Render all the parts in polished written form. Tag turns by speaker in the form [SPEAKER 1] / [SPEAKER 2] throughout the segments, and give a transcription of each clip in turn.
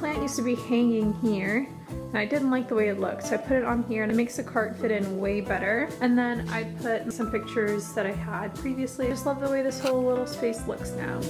[SPEAKER 1] plant used to be hanging here, and I didn't like the way it looked, so I put it on here, and it makes the cart fit in way better. And then I put some pictures that I had previously. I just love the way this whole little space looks now.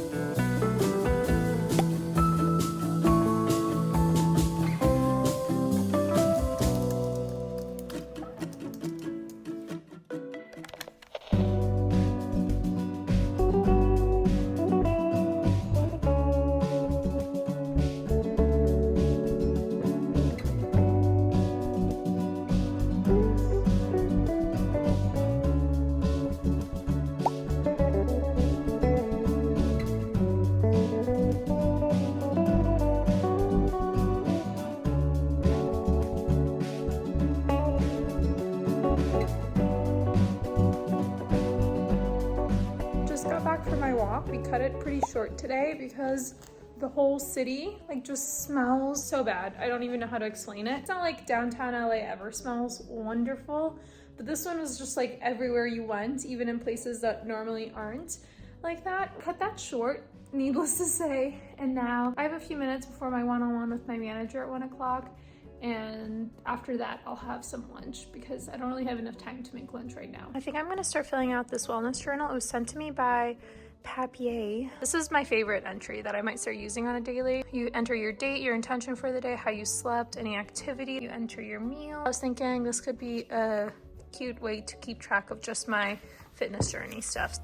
[SPEAKER 1] Back from my walk. We cut it pretty short today because the whole city like just smells so bad. I don't even know how to explain it. It's not like downtown LA ever smells wonderful, but this one was just like everywhere you went, even in places that normally aren't like that. Cut that short, needless to say. And now I have a few minutes before my one-on-one with my manager at 1 o'clock. And after that, I'll have some lunch because I don't really have enough time to make lunch right now. I think I'm gonna start filling out this wellness journal. It was sent to me by Papier. This is my favorite entry that I might start using on a daily. You enter your date, your intention for the day, how you slept, any activity. You enter your meal. I was thinking this could be a cute way to keep track of just my fitness journey stuff.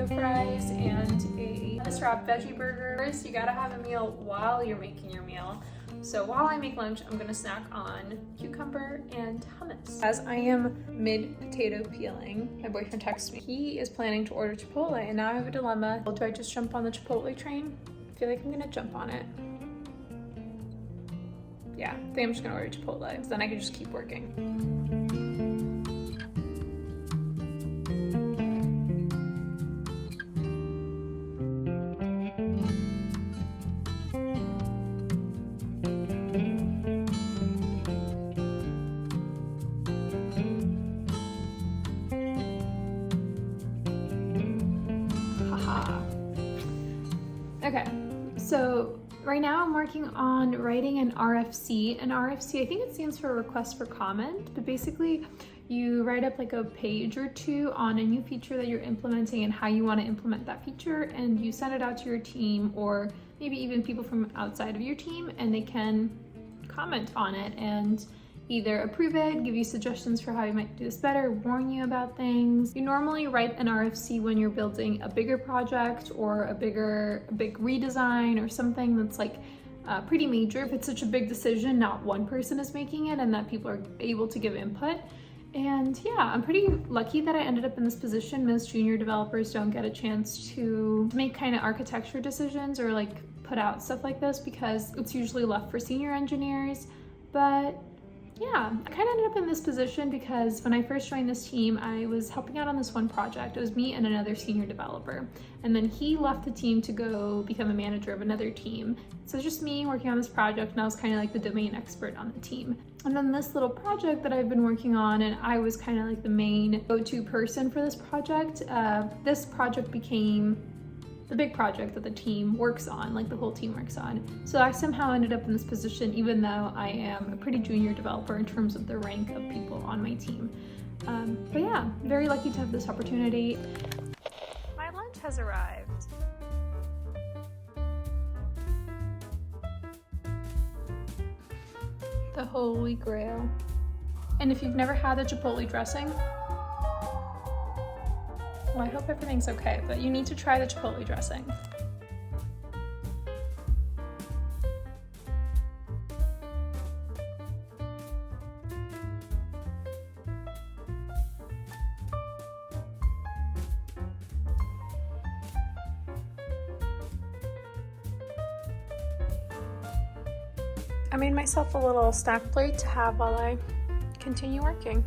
[SPEAKER 1] Fries and a lettuce wrap veggie burger. First, you gotta have a meal while you're making your meal. So while I make lunch, I'm gonna snack on cucumber and hummus. As I am mid potato peeling, my boyfriend texts me. He is planning to order Chipotle, and now I have a dilemma. Do I just jump on the Chipotle train? I feel like I'm gonna jump on it. Yeah, I think I'm just gonna order Chipotle, because then I can just keep working. Okay, so right now I'm working on writing an RFC. An RFC, I think it stands for request for comment, but basically you write up like a page or two on a new feature that you're implementing and how you want to implement that feature, and you send it out to your team or maybe even people from outside of your team, and they can comment on it and either approve it, give you suggestions for how you might do this better, warn you about things. You normally write an RFC when you're building a bigger project or a big redesign or something that's like pretty major. If it's such a big decision, not one person is making it and that people are able to give input. And yeah, I'm pretty lucky that I ended up in this position. Most junior developers don't get a chance to make kind of architecture decisions or like put out stuff like this because it's usually left for senior engineers. But yeah, I kind of ended up in this position because when I first joined this team, I was helping out on this one project. It was me and another senior developer. And then he left the team to go become a manager of another team. So it's just me working on this project, and I was kind of like the domain expert on the team. And then this little project that I've been working on, and I was kind of like the main go-to person for this project. This project became the big project that the team works on, like the whole team works on. So I somehow ended up in this position even though I am a pretty junior developer in terms of the rank of people on my team. But yeah, very lucky to have this opportunity. My lunch has arrived. The Holy Grail. And if you've never had the Chipotle dressing, well, I hope everything's okay, but you need to try the Chipotle dressing. I made myself a little snack plate to have while I continue working.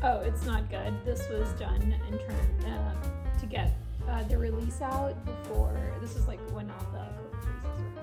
[SPEAKER 1] Oh, it's not good. This was done in turn to get the release out before. This is like when all the cold freezes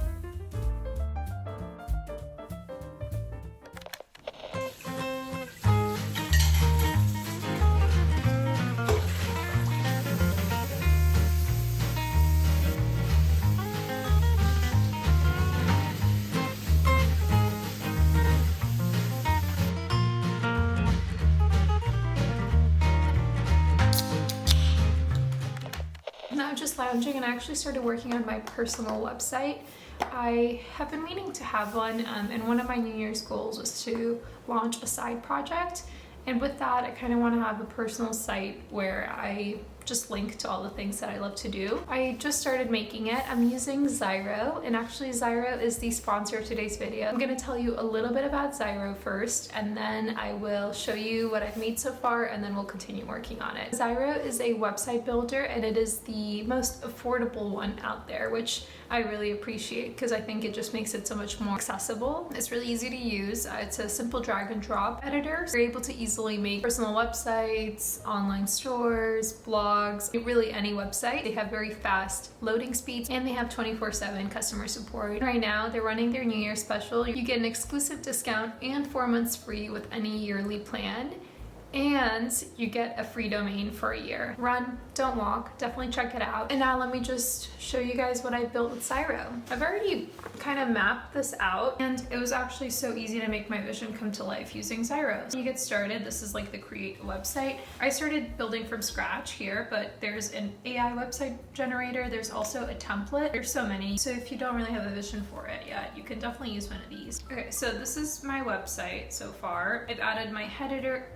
[SPEAKER 1] Now just lounging, and I actually started working on my personal website. I have been meaning to have one, and one of my New Year's goals was to launch a side project. And with that, I kind of want to have a personal site where I just link to all the things that I love to do. I just started making it. I'm using Zyro, and actually Zyro is the sponsor of today's video. I'm going to tell you a little bit about Zyro first, and then I will show you what I've made so far, and then we'll continue working on it. Zyro is a website builder, and it is the most affordable one out there, which I really appreciate because I think it just makes it so much more accessible. It's really easy to use. It's a simple drag and drop editor. You're able to easily make personal websites, online stores, blogs, really any website. They have very fast loading speeds, and they have 24/7 customer support. Right now, they're running their New Year special. You get an exclusive discount and 4 months free with any yearly plan. And you get a free domain for a year. Run, don't walk, definitely check it out. And now let me just show you guys what I built with Zyro. I've already kind of mapped this out, and it was actually so easy to make my vision come to life using Zyro. When you get started, this is like the create a website. I started building from scratch here, but there's an AI website generator. There's also a template. There's so many. So if you don't really have a vision for it yet, you can definitely use one of these. Okay, so this is my website so far. I've added my header,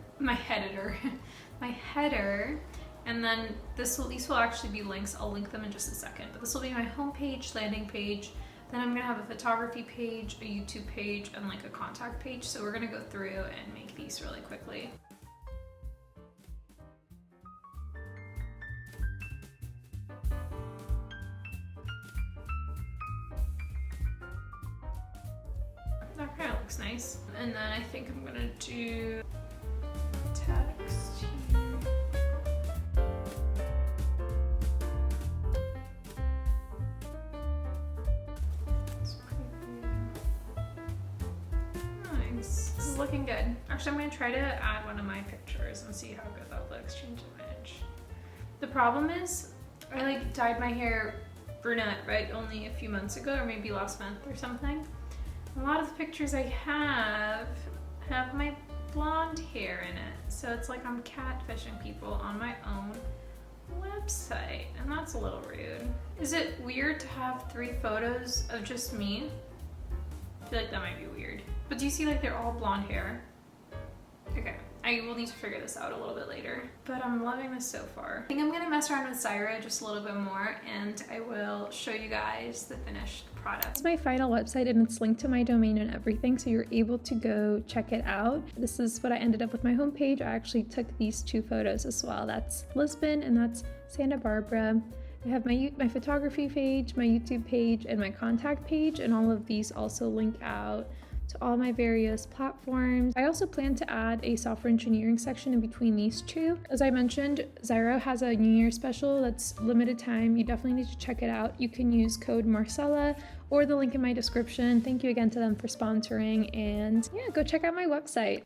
[SPEAKER 1] and then these will actually be links. I'll link them in just a second, but this will be my homepage, landing page. Then I'm gonna have a photography page, a YouTube page, and like a contact page. So we're gonna go through and make these really quickly. That kind of looks nice. And then I think I'm gonna do text here. Nice. This is looking good. Actually, I'm going to try to add one of my pictures and see how good that looks. Change image. The problem is I like dyed my hair brunette, right, only a few months ago, or maybe last month or something. A lot of the pictures I have my blonde hair in it, so it's like I'm catfishing people on my own website, and that's a little rude. Is it weird to have 3 photos of just me? I feel like that might be weird. But do you see like they're all blonde hair? Okay, I will need to figure this out a little bit later, but I'm loving this so far. I think I'm gonna mess around with Zyro just a little bit more, and I will show you guys the finished product. It's my final website, and it's linked to my domain and everything, so you're able to go check it out. This is what I ended up with my homepage. I actually took these 2 photos as well. That's Lisbon and that's Santa Barbara. I have my photography page, my YouTube page, and my contact page, and all of these also link out to all my various platforms. I also plan to add a software engineering section in between these 2. As I mentioned, Zyro has a New Year special that's limited time. You definitely need to check it out. You can use code Marsela or the link in my description. Thank you again to them for sponsoring, and yeah, go check out my website.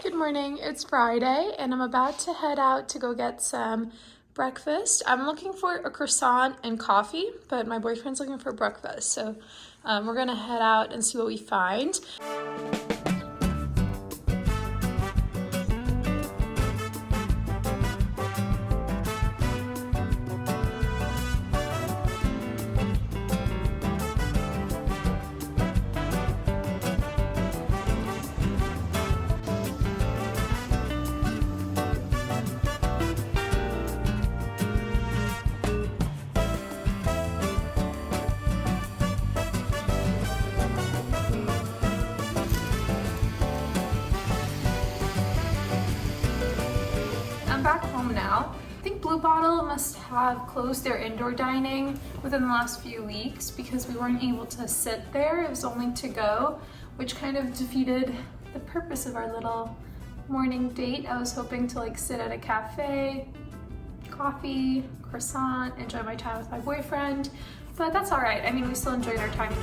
[SPEAKER 1] Good morning, it's Friday, and I'm about to head out to go get some breakfast. I'm looking for a croissant and coffee, but my boyfriend's looking for breakfast, so we're gonna head out and see what we find. Blue Bottle must have closed their indoor dining within the last few weeks because we weren't able to sit there. It was only to go, which kind of defeated the purpose of our little morning date. I was hoping to like sit at a cafe, coffee, croissant, enjoy my time with my boyfriend, but that's all right. I mean, we still enjoyed our time.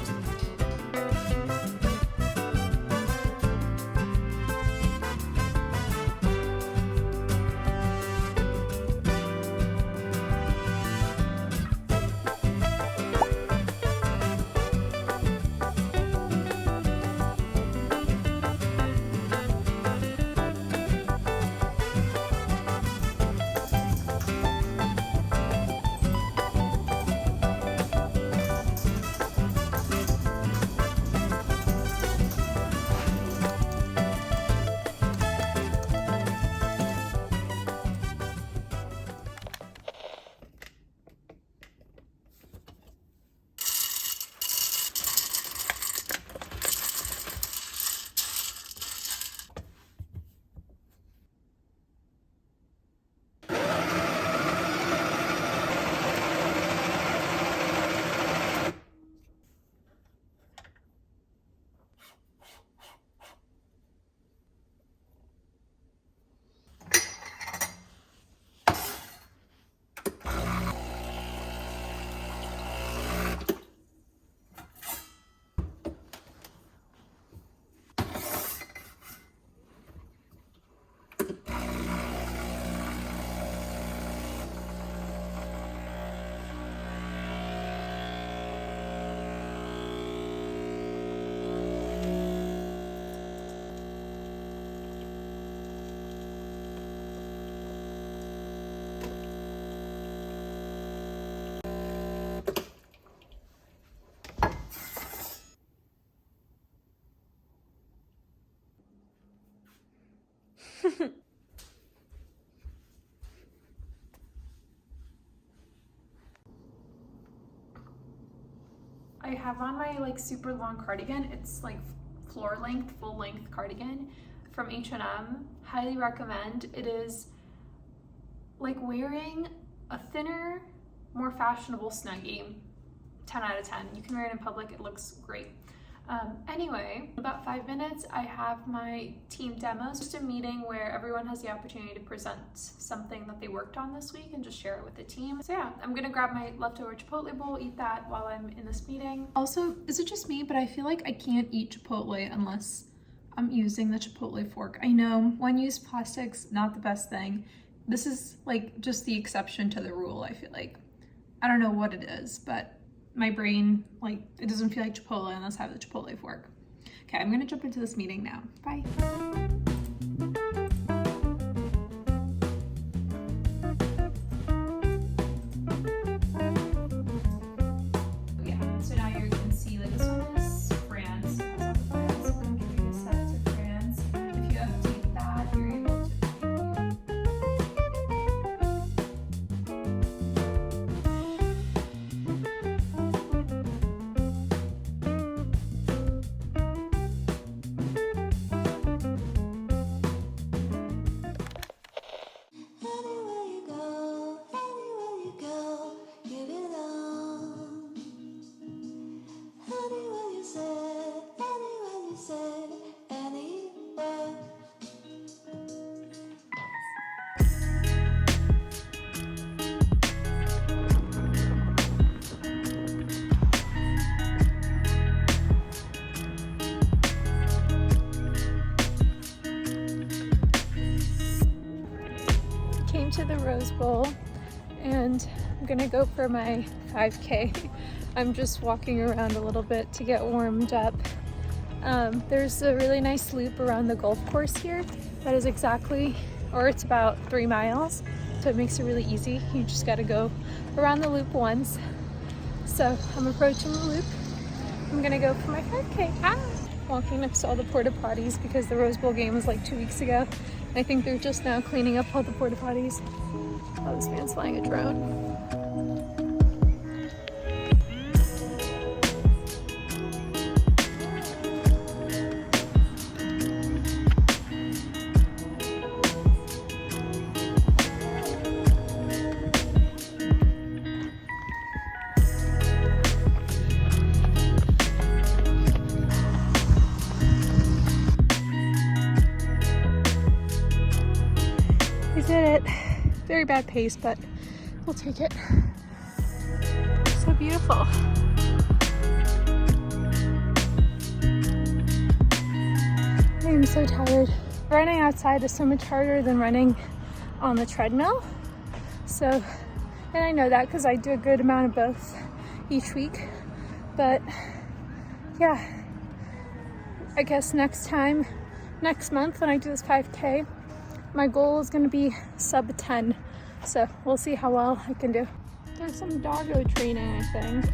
[SPEAKER 1] I have on my like super long cardigan. It's like floor length, full length cardigan from H&M. Highly recommend. It is like wearing a thinner, more fashionable Snuggie. 10 out of 10. You can wear it in public, it looks great. Anyway, in about 5 minutes, I have my team demos. Just a meeting where everyone has the opportunity to present something that they worked on this week and just share it with the team. So yeah, I'm gonna grab my leftover Chipotle bowl, eat that while I'm in this meeting. Also, is it just me, but I feel like I can't eat Chipotle unless I'm using the Chipotle fork. I know one-use plastic's not the best thing. This is like just the exception to the rule, I feel like. I don't know what it is, but my brain, like, it doesn't feel like Chipotle unless I have the Chipotle fork. Okay, I'm gonna jump into this meeting now. Bye. Yeah, so now you can see like this one is France. That's all the France. I'm giving a set to France. If you update that, you're able to to the Rose Bowl and I'm gonna go for my 5K. I'm just walking around a little bit to get warmed up. There's a really nice loop around the golf course here that is exactly, or it's about 3 miles, so it makes it really easy. You just gotta go around the loop once. So I'm approaching the loop. I'm gonna go for my 5K. Walking next to all the porta potties because the Rose Bowl game was like 2 weeks ago. I think they're just now cleaning up all the porta potties. Oh, this man's flying a drone. Very bad pace, but we'll take it. So beautiful. I am so tired. Running outside is so much harder than running on the treadmill. So, and I know that because I do a good amount of both each week. But yeah, I guess next month when I do this 5K, my goal is going to be sub 10. So we'll see how well I can do. There's some doggo training, I think.